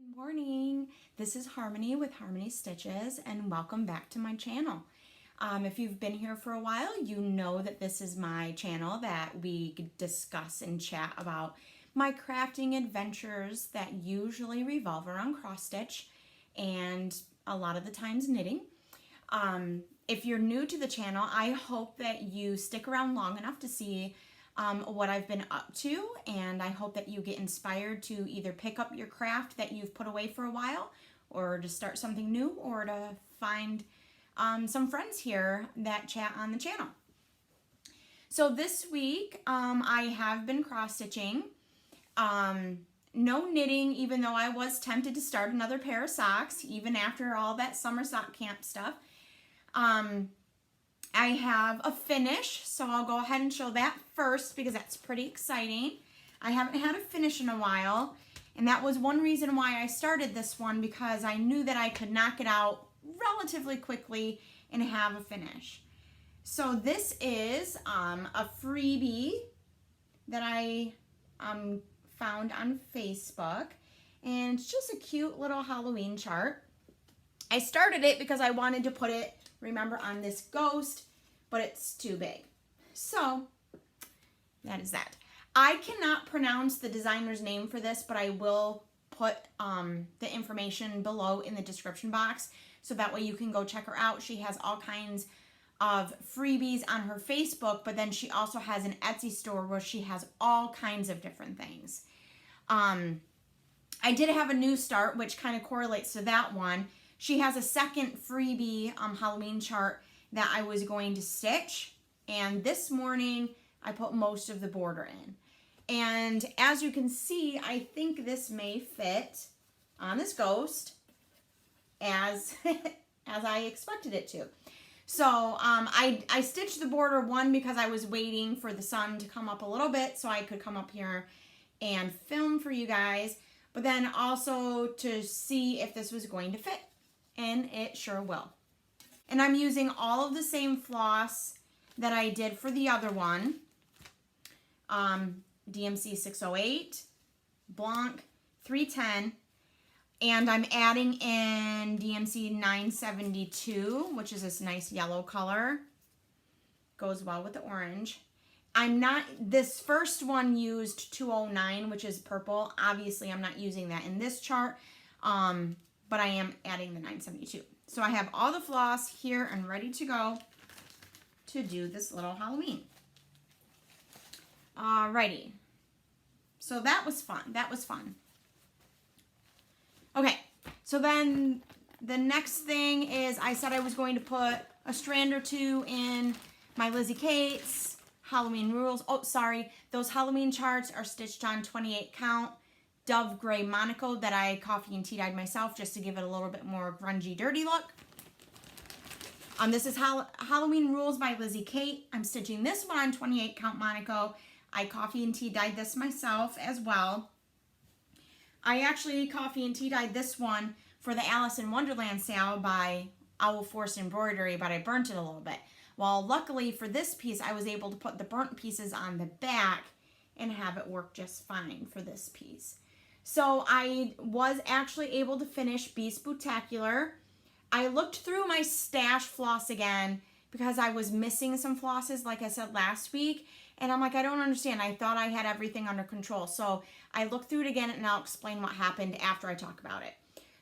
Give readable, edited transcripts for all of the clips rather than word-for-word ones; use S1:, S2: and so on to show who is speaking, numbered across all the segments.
S1: Good morning. This is Harmony with Harmony Stitches and welcome back to my channel. If you've been here for a while, you know that this is my channel that we discuss and chat about my crafting adventures that usually revolve around cross stitch and a lot of the times knitting. If you're new to the channel, I hope that you stick around long enough to see what I've been up to, and I hope that you get inspired to either pick up your craft that you've put away for a while, or to start something new, or to find some friends here that chat on the channel. So this week I have been cross stitching. No knitting, even though I was tempted to start another pair of socks, even after all that summer sock camp stuff. I have a finish, so I'll go ahead and show that first because that's pretty exciting. I haven't had a finish in a while, and that was one reason why I started this one, because I knew that I could knock it out relatively quickly and have a finish. So this is a freebie that I found on Facebook, and it's just a cute little Halloween chart. I started it because I wanted to put it, remember, on this ghost, but it's too big. So that is that. I cannot pronounce the designer's name for this, but I will put the information below in the description box, so that way you can go check her out. She has all kinds of freebies on her Facebook, but then she also has an Etsy store where she has all kinds of different things. I did have a new start, which kind of correlates to that one. She has a second freebie Halloween chart that I was going to stitch, and this morning I put most of the border in. And as you can see, I think this may fit on this ghost as as I expected it to. So I stitched the border one because I was waiting for the sun to come up a little bit so I could come up here and film for you guys, but then also to see if this was going to fit. And it sure will. And I'm using all of the same floss that I did for the other one. DMC 608, Blanc 310, and I'm adding in DMC 972, which is this nice yellow color. Goes well with the orange. This first one used 209, which is purple. Obviously, I'm not using that in this chart. But I am adding the 972. So I have all the floss here and ready to go to do this little Halloween. Alrighty. So that was fun. That was fun. Okay, so then the next thing is I said I was going to put a strand or two in my Lizzie Kate's Halloween rules. Oh, sorry. Those Halloween charts are stitched on 28 count. Dove Gray Monaco that I coffee and tea dyed myself just to give it a little bit more grungy, dirty look. This is Halloween Rules by Lizzie Kate. I'm stitching this one on 28 count Monaco. I coffee and tea dyed this myself as well. I actually coffee and tea dyed this one for the Alice in Wonderland sale by Owl Force Embroidery, but I burnt it a little bit. Well, luckily for this piece, I was able to put the burnt pieces on the back and have it work just fine for this piece. So I was actually able to finish Be Spooktacular. I looked through my stash floss again because I was missing some flosses, like I said last week. And I'm like, I don't understand. I thought I had everything under control. So I looked through it again, and I'll explain what happened after I talk about it.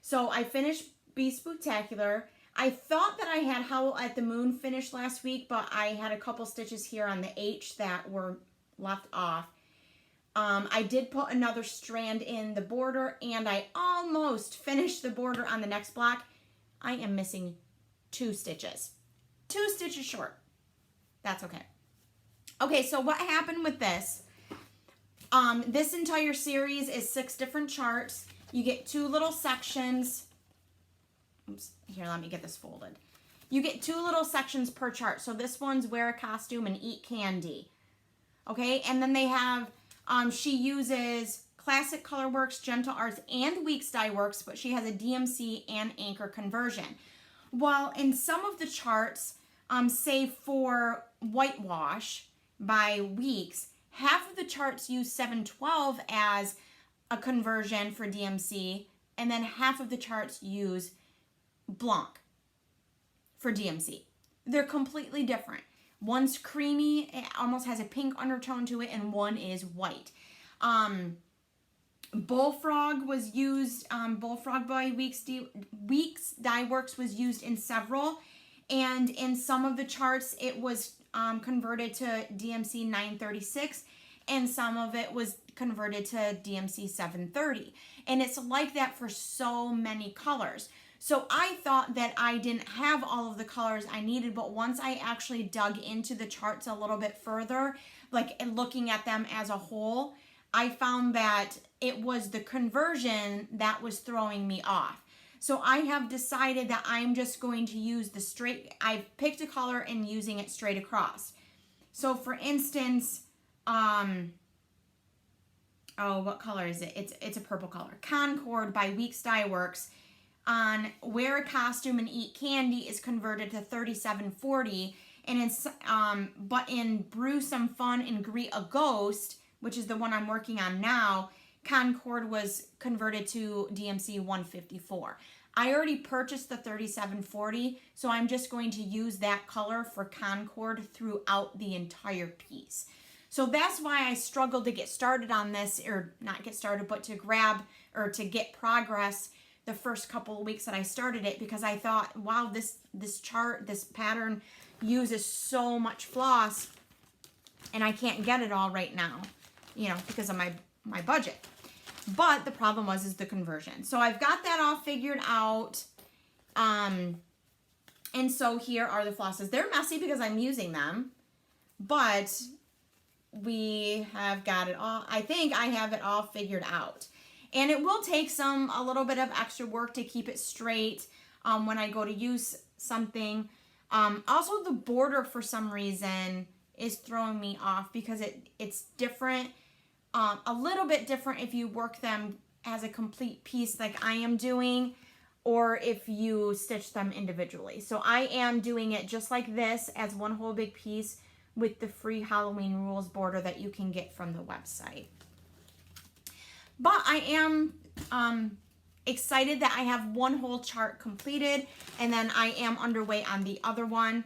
S1: So I finished Be Spooktacular. I thought that I had Howl at the Moon finished last week, but I had a couple stitches here on the H that were left off. I did put another strand in the border, and I almost finished the border on the next block. I am missing 2 stitches. 2 stitches short. That's okay. Okay, so what happened with this? This entire series is 6 different charts. You get 2 little sections. Oops, here, let me get this folded. You get 2 little sections per chart. So this one's wear a costume and eat candy. Okay, and then they have... she uses Classic Colorworks, Gentle Arts, and Weeks Dye Works, but she has a DMC and Anchor conversion. While in some of the charts, say for Whitewash by Weeks, half of the charts use 712 as a conversion for DMC, and then half of the charts use Blanc for DMC. They're completely different. One's creamy, it almost has a pink undertone to it, and one is white. Bullfrog was used, Bullfrog by Weeks Dye Works was used in several, and in some of the charts it was converted to DMC 936, and some of it was converted to DMC 730. And it's like that for so many colors. So I thought that I didn't have all of the colors I needed, but once I actually dug into the charts a little bit further, like looking at them as a whole, I found that it was the conversion that was throwing me off. So I have decided that I'm just going to use the straight, I've picked a color and using it straight across. So for instance, oh, what color is it? It's a purple color. Concord by Weeks Dye Works on Wear a Costume and Eat Candy is converted to 3740, and it's but in Brew Some Fun and Greet a Ghost, which is the one I'm working on now, Concord was converted to DMC 154. I already purchased the 3740, so I'm just going to use that color for Concord throughout the entire piece. So that's why I struggled to get started on this, or not get started, but to grab or to get progress the first couple of weeks that I started it, because I thought, wow, this chart, this pattern uses so much floss, and I can't get it all right now, you know, because of my budget. But the problem is the conversion. So I've got that all figured out. And so here are the flosses. They're messy because I'm using them, but we have got it all. I think I have it all figured out. And it will take a little bit of extra work to keep it straight when I go to use something. Also, the border for some reason is throwing me off because it's different. A little bit different if you work them as a complete piece like I am doing, or if you stitch them individually. So I am doing it just like this as one whole big piece with the free Halloween rules border that you can get from the website. But I am excited that I have one whole chart completed, and then I am underway on the other one.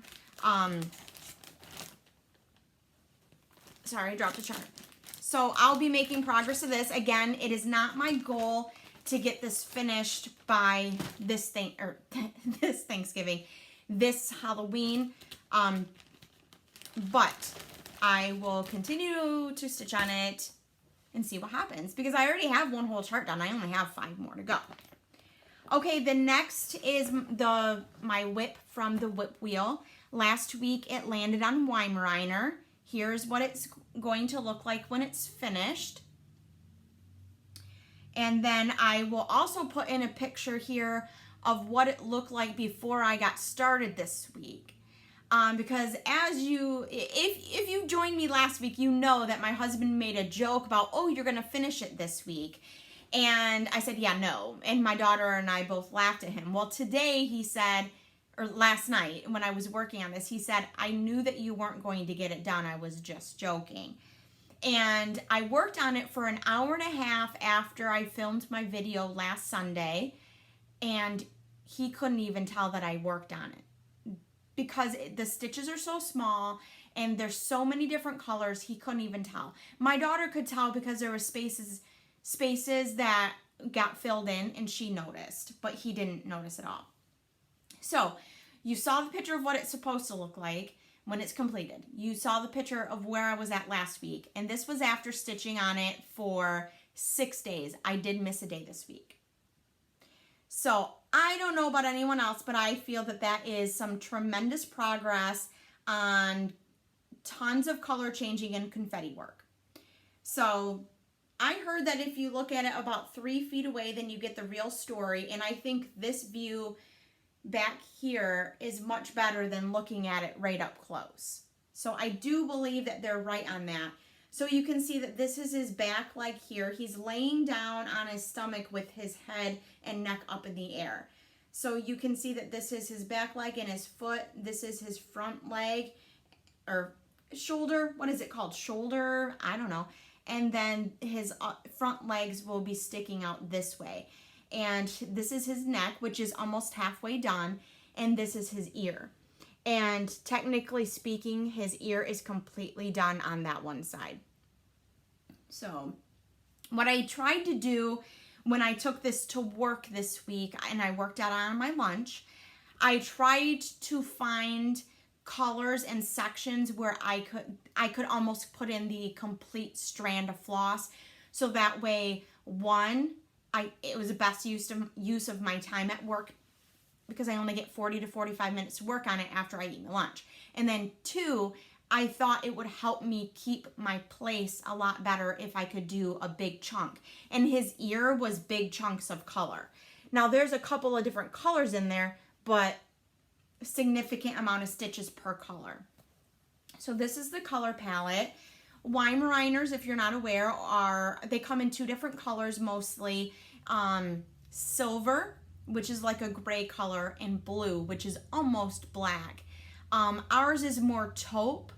S1: Sorry, I dropped the chart. So I'll be making progress of this. Again, it is not my goal to get this finished by this Thanksgiving, this Halloween. But I will continue to stitch on it and see what happens, because I already have one whole chart done. I only have 5 more to go. Okay, the next is my whip from the whip wheel. Last week it landed on Weimaraner. Here's what it's going to look like when it's finished. And then I will also put in a picture here of what it looked like before I got started this week. Because if you joined me last week, you know that my husband made a joke about, oh, you're going to finish it this week. And I said, yeah, no. And my daughter and I both laughed at him. Well, today he said, or last night when I was working on this, he said, I knew that you weren't going to get it done. I was just joking. And I worked on it for an hour and a half after I filmed my video last Sunday. And he couldn't even tell that I worked on it, because the stitches are so small and there's so many different colors. He couldn't even tell. My daughter could tell because there were spaces that got filled in, and she noticed, but he didn't notice at all. So you saw the picture of what it's supposed to look like when it's completed. You saw the picture of where I was at last week, and this was after stitching on it for 6 days. I did miss a day this week. So I don't know about anyone else, but I feel that that is some tremendous progress on tons of color changing and confetti work. So I heard that if you look at it about 3 feet away, then you get the real story. And I think this view back here is much better than looking at it right up close. So I do believe that they're right on that. So you can see that this is his back leg here. He's laying down on his stomach with his head and neck up in the air. So you can see that this is his back leg and his foot. This is his front leg or shoulder. What is it called? Shoulder? I don't know. And then his front legs will be sticking out this way. and this is his neck, which is almost halfway done, and this is his ear. And technically speaking, his ear is completely done on that one side. So what I tried to do when I took this to work this week, and I worked out on my lunch, I tried to find colors and sections where I could almost put in the complete strand of floss, so that way, one, it was the best use of my time at work, because I only get 40 to 45 minutes to work on it after I eat my lunch. And then two, I thought it would help me keep my place a lot better if I could do a big chunk. And his ear was big chunks of color. Now there's a couple of different colors in there, but a significant amount of stitches per color. So this is the color palette. Weimaraners, if you're not aware, they come in two different colors mostly. Silver, which is like a gray color, and blue, which is almost black. Ours is more taupe.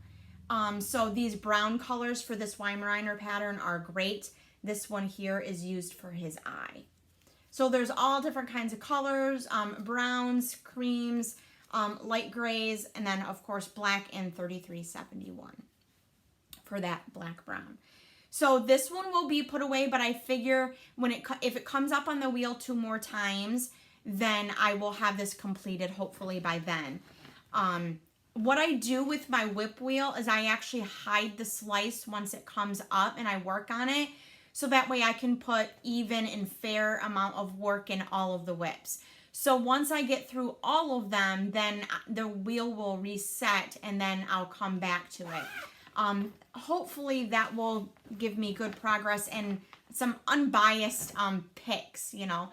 S1: So these brown colors for this Weimaraner pattern are great. This one here is used for his eye. So there's all different kinds of colors, browns, creams, light grays, and then of course black and 3371 for that black brown. So this one will be put away, but I figure if it comes up on the wheel 2 more times, then I will have this completed hopefully by then. What I do with my whip wheel is I actually hide the slice once it comes up and I work on it, so that way I can put even and fair amount of work in all of the whips. So once I get through all of them, then the wheel will reset and then I'll come back to it. Hopefully that will give me good progress and some unbiased picks, you know.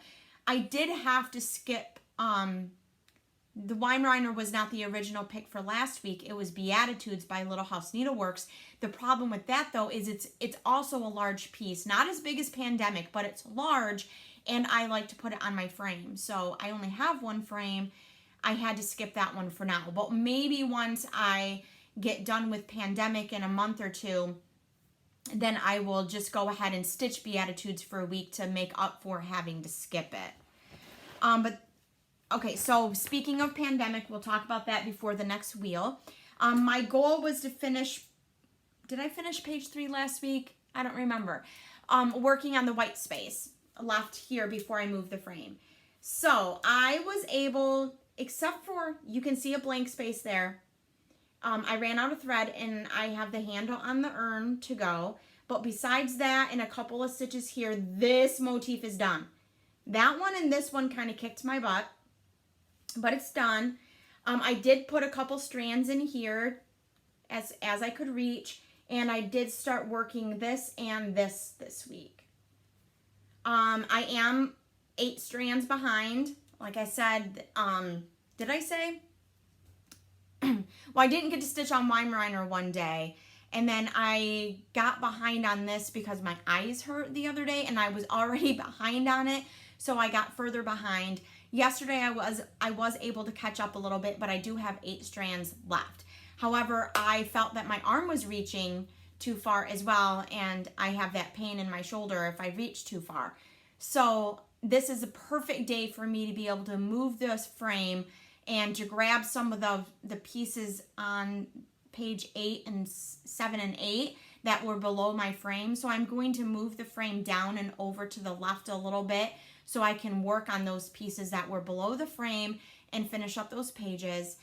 S1: I did have to skip, the Weimaraner was not the original pick for last week. It was Beatitudes by Little House Needleworks. The problem with that though is it's also a large piece, not as big as Pandemic, but it's large, and I like to put it on my frame. So I only have one frame. I had to skip that one for now, but maybe once I get done with Pandemic in a month or two, then I will just go ahead and stitch Beatitudes for a week to make up for having to skip it. Okay, so speaking of Pandemic, we'll talk about that before the next wheel. My goal was to finish, did I finish page 3 last week? I don't remember. Working on the white space left here before I moved the frame. So I was able, except for, you can see a blank space there. I ran out of thread and I have the handle on the urn to go. But besides that and a couple of stitches here, this motif is done. That one and this one kind of kicked my butt, but it's done. I did put a couple strands in here as I could reach, and I did start working this and this week. I am 8 strands behind. Like I said, did I say? Well, I didn't get to stitch on Weimaraner one day, and then I got behind on this because my eyes hurt the other day, and I was already behind on it, so I got further behind. Yesterday I was able to catch up a little bit, but I do have 8 strands left. However, I felt that my arm was reaching too far as well, and I have that pain in my shoulder if I reach too far. So this is a perfect day for me to be able to move this frame and to grab some of the pieces on page 8 and 7 and 8 that were below my frame. So I'm going to move the frame down and over to the left a little bit so I can work on those pieces that were below the frame and finish up those pages.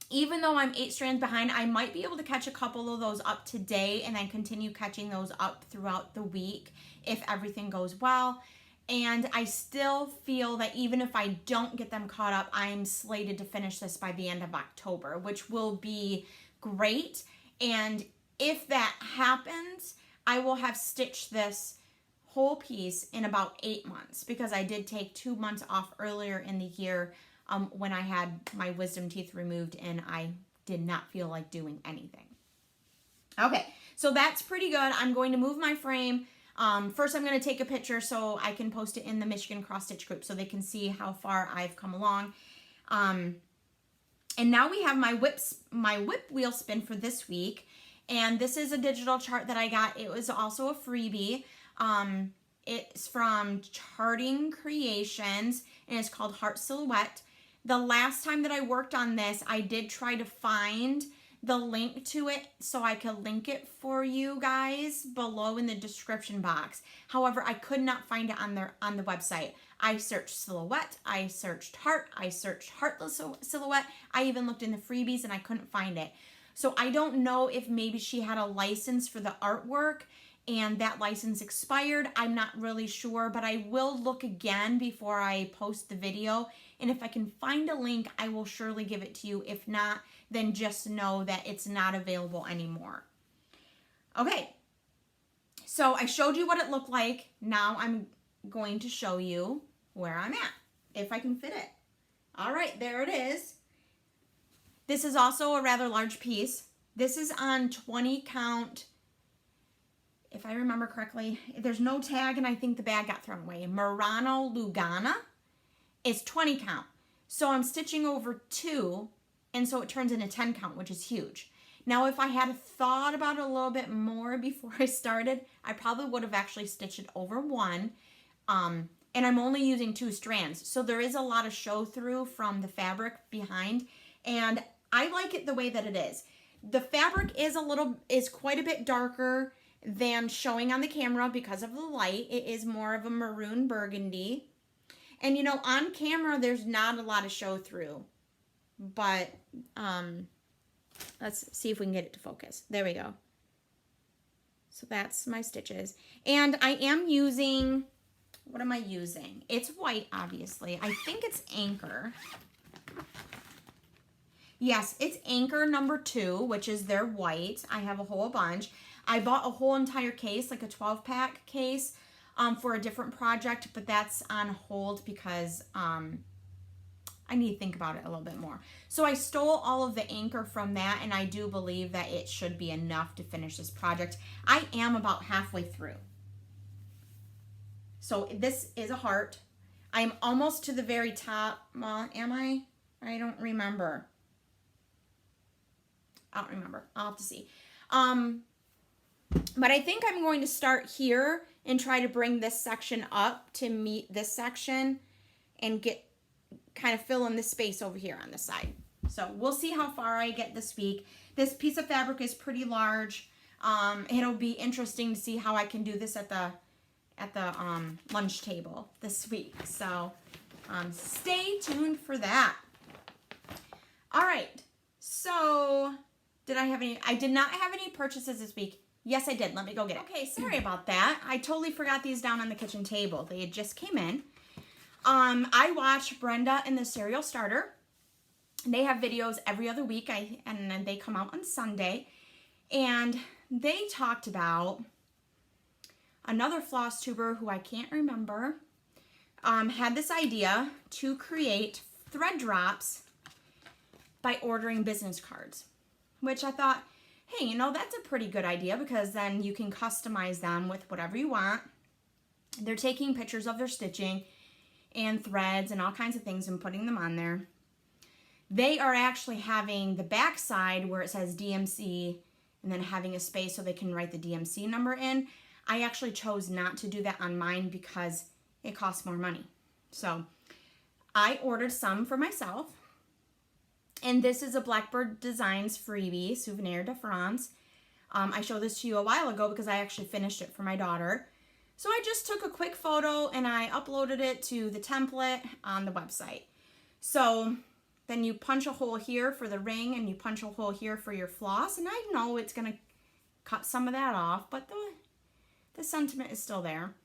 S1: Even though I'm 8 strands behind, I might be able to catch a couple of those up today and then continue catching those up throughout the week if everything goes well. And I still feel that even if I don't get them caught up, I'm slated to finish this by the end of October, which will be great. And if that happens, I will have stitched this whole piece in about 8 months, because I did take 2 months off earlier in the year when I had my wisdom teeth removed and I did not feel like doing anything. Okay, so that's pretty good. I'm going to move my frame. First, I'm going to take a picture so I can post it in the Michigan Cross Stitch group so they can see how far I've come along. And now we have my whip wheel spin for this week. And this is a digital chart that I got. It was also a freebie. It's from Charting Creations, and it's called Heart Silhouette. The last time that I worked on this, I did try to find the link to it so I could link it for you guys below in the description box. However, I could not find it on the website. I searched silhouette, I searched heart, I searched heartless silhouette. I even looked in the freebies and I couldn't find it. So I don't know if maybe she had a license for the artwork and that license expired. I'm not really sure, but I will look again before I post the video. And if I can find a link, I will surely give it to you. If not, then just know that it's not available anymore. Okay, so I showed you what it looked like. Now I'm going to show you where I'm at, if I can fit it. All right, there it is. This is also a rather large piece. This is on 20 count, if I remember correctly. There's no tag, and I think the bag got thrown away. Murano Lugana is 20 count. So I'm stitching over 2, and so it turns into 10 count, which is huge. Now, if I had thought about it a little bit more before I started, I probably would have actually stitched it over 1. And I'm only using 2 strands. So there is a lot of show through from the fabric behind, and I like it the way that it is. The fabric is quite a bit darker than showing on the camera because of the light. It is more of a maroon burgundy. And you know, on camera, there's not a lot of show through, but let's see if we can get it to focus. There we go. So that's my stitches. And I am using, what am I using? It's white, obviously. I think it's Anchor. Yes, it's Anchor number 2, which is their white. I have a whole bunch. I bought a whole entire case, like a 12-pack case, for a different project, but that's on hold because I need to think about it a little bit more. So I stole all of the Anchor from that, and I do believe that it should be enough to finish this project. I am about halfway through. So this is a heart. I'm almost to the very top. Well, am I? I don't remember. I'll have to see. But I think I'm going to start here and try to bring this section up to meet this section and kind of fill in the space over here on the side. So we'll see how far I get this week. This piece of fabric is pretty large. It'll be interesting to see how I can do this at the lunch table this week. So stay tuned for that. All right. So did I have any? I did not have any purchases this week. Yes, I did. Let me go get it. Okay, sorry about that. I totally forgot these down on the kitchen table. They had just came in. I watch Brenda and the Cereal Starter. They have videos every other week, and then they come out on Sunday. And they talked about another floss tuber who I can't remember, had this idea to create thread drops by ordering business cards, which I thought, hey, you know, that's a pretty good idea because then you can customize them with whatever you want. They're taking pictures of their stitching and threads and all kinds of things and putting them on there. They are actually having the back side where it says DMC and then having a space so they can write the DMC number in. I actually chose not to do that on mine because it costs more money. So I ordered some for myself. And this is a Blackbird Designs freebie, Souvenir de France. I showed this to you a while ago because I actually finished it for my daughter. So I just took a quick photo and I uploaded it to the template on the website. So then you punch a hole here for the ring and you punch a hole here for your floss. And I know it's going to cut some of that off, but the sentiment is still there.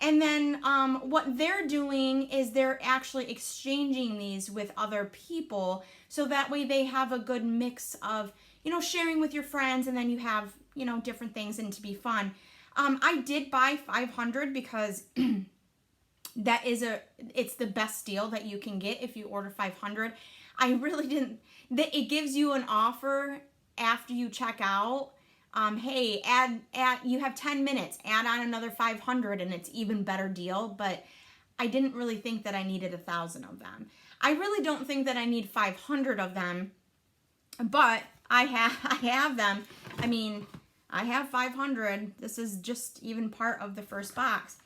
S1: And then what they're doing is they're actually exchanging these with other people so that way they have a good mix of, you know, sharing with your friends, and then you have, you know, different things and to be fun. I did buy 500 because it's the best deal that you can get if you order 500. I really didn't, it gives you an offer after you check out. Hey, you have 10 minutes, add on another 500 and it's even better deal. But I didn't really think that I needed 1,000 of them. I really don't think that I need 500 of them, but I have them. I mean, I have 500. This is just even part of the first box.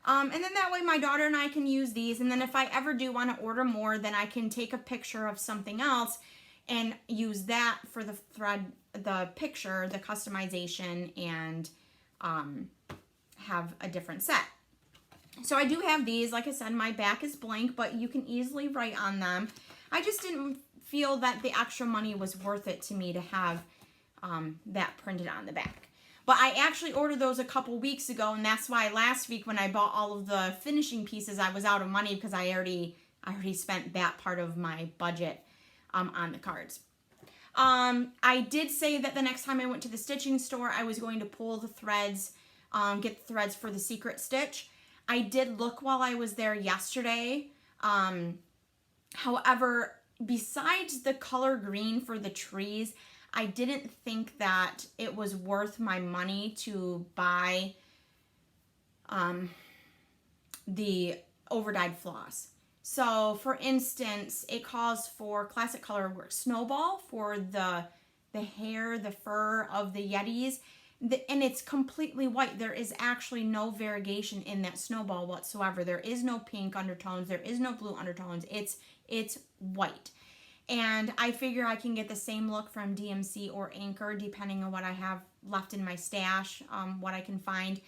S1: And then that way my daughter and I can use these. And then if I ever do want to order more, then I can take a picture of something else and use that for the thread, the picture, the customization, and have a different set. So I do have these. Like I said, my back is blank, but you can easily write on them. I just didn't feel that the extra money was worth it to me to have that printed on the back. But I actually ordered those a couple weeks ago, and that's why last week when I bought all of the finishing pieces, I was out of money because I already spent that part of my budget on the cards. I did say that the next time I went to the stitching store, I was going to pull the threads, get the threads for the secret stitch. I did look while I was there yesterday. However, besides the color green for the trees, I didn't think that it was worth my money to buy the overdyed floss. So, for instance, it calls for classic color work snowball for the hair, the fur of the Yetis, and it's completely white. There is actually no variegation in that snowball whatsoever. There is no pink undertones. There is no blue undertones. It's white. And I figure I can get the same look from DMC or Anchor, depending on what I have left in my stash, what I can find.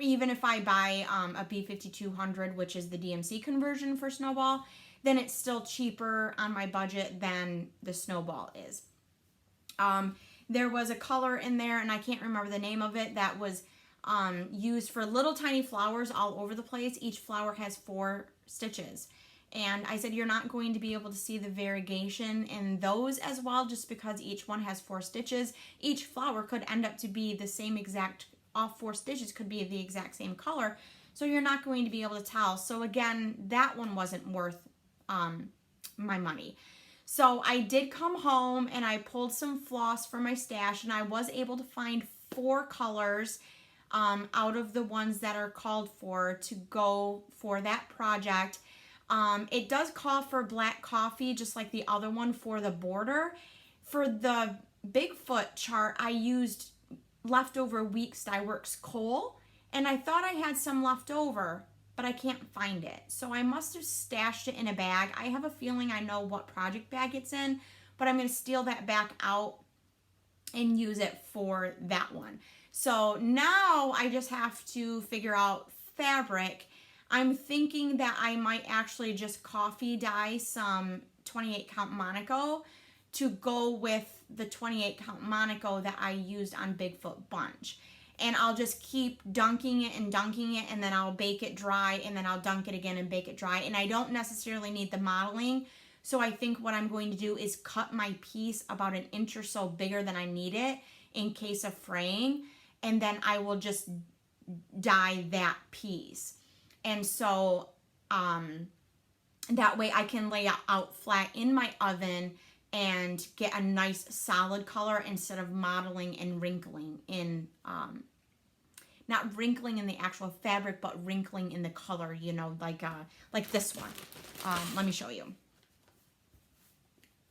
S1: Even if I buy a B5200, which is the DMC conversion for Snowball, then it's still cheaper on my budget than the Snowball is. There was a color in there, and I can't remember the name of it, that was used for little tiny flowers all over the place. Each flower has 4 stitches. And I said, you're not going to be able to see the variegation in those as well, just because each one has 4 stitches. Each flower could end up to be the same exact, all 4 stitches could be the exact same color. So you're not going to be able to tell. So again, that one wasn't worth my money. So I did come home and I pulled some floss from my stash, and I was able to find 4 colors out of the ones that are called for to go for that project. It does call for black coffee, just like the other one for the border. For the Bigfoot chart, I used leftover Week Styworks coal, and I thought I had some left over, but I can't find it. So I must have stashed it in a bag. I have a feeling I know what project bag it's in, but I'm going to steal that back out and use it for that one. So now I just have to figure out fabric. I'm thinking that I might actually just coffee dye some 28 count Monaco to go with the 28 count Monaco that I used on Bigfoot Bunch. And I'll just keep dunking it, and then I'll bake it dry, and then I'll dunk it again and bake it dry. And I don't necessarily need the modeling. So I think what I'm going to do is cut my piece about 1 inch or so bigger than I need it in case of fraying. And then I will just dye that piece. And so that way I can lay it out flat in my oven and get a nice solid color instead of modeling and wrinkling in, not wrinkling in the actual fabric, but wrinkling in the color, you know, like this one. Let me show you.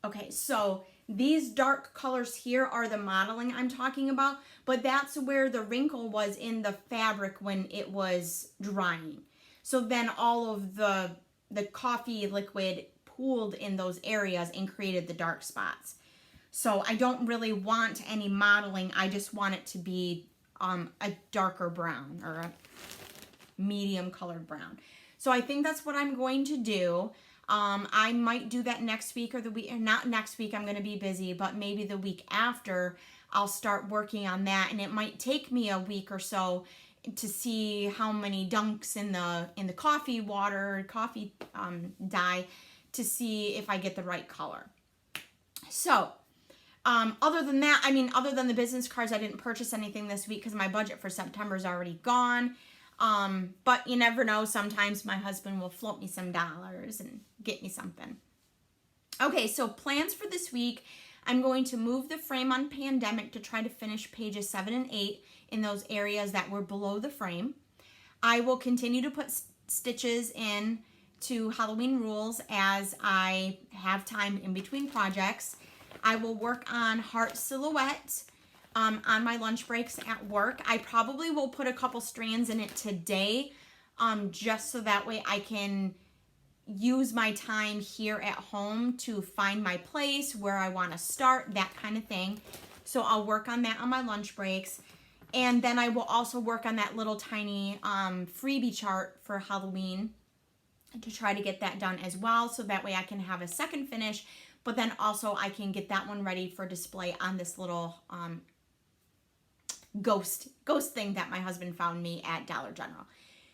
S1: Okay, so these dark colors here are the modeling I'm talking about, but that's where the wrinkle was in the fabric when it was drying. So then all of the coffee liquid pooled in those areas and created the dark spots. So I don't really want any modeling. I just want it to be a darker brown or a medium colored brown. So I think that's what I'm going to do. I might do that next week or the week, or not next week, I'm going to be busy, but maybe the week after I'll start working on that. And it might take me a week or so to see how many dunks in the coffee water, coffee dye, to see if I get the right color. So, other than that, I mean, other than the business cards, I didn't purchase anything this week because my budget for September is already gone. But you never know. Sometimes my husband will float me some dollars and get me something. Okay, so plans for this week. I'm going to move the frame on Pandemic to try to finish pages 7 and 8 in those areas that were below the frame. I will continue to put stitches in to Halloween Rules as I have time in between projects. I will work on heart silhouette on my lunch breaks at work. I probably will put a couple strands in it today, just so that way I can use my time here at home to find my place, where I want to start, that kind of thing. So I'll work on that on my lunch breaks. And then I will also work on that little tiny freebie chart for Halloween to try to get that done as well. So that way I can have a second finish, but then also I can get that one ready for display on this little ghost thing that my husband found me at Dollar General.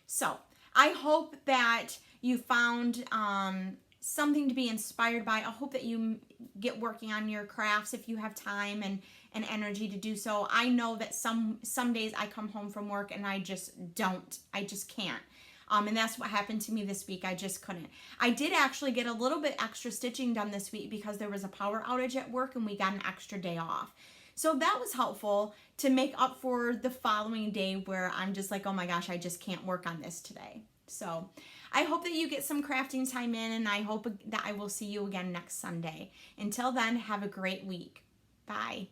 S1: So I hope that you found something to be inspired by. I hope that you get working on your crafts if you have time and energy to do so. I know that some days I come home from work and I just can't. And that's what happened to me this week. I just couldn't. I did actually get a little bit extra stitching done this week because there was a power outage at work and we got an extra day off. So that was helpful to make up for the following day where I'm just like, oh my gosh, I just can't work on this today. So I hope that you get some crafting time in, and I hope that I will see you again next Sunday. Until then, have a great week. Bye.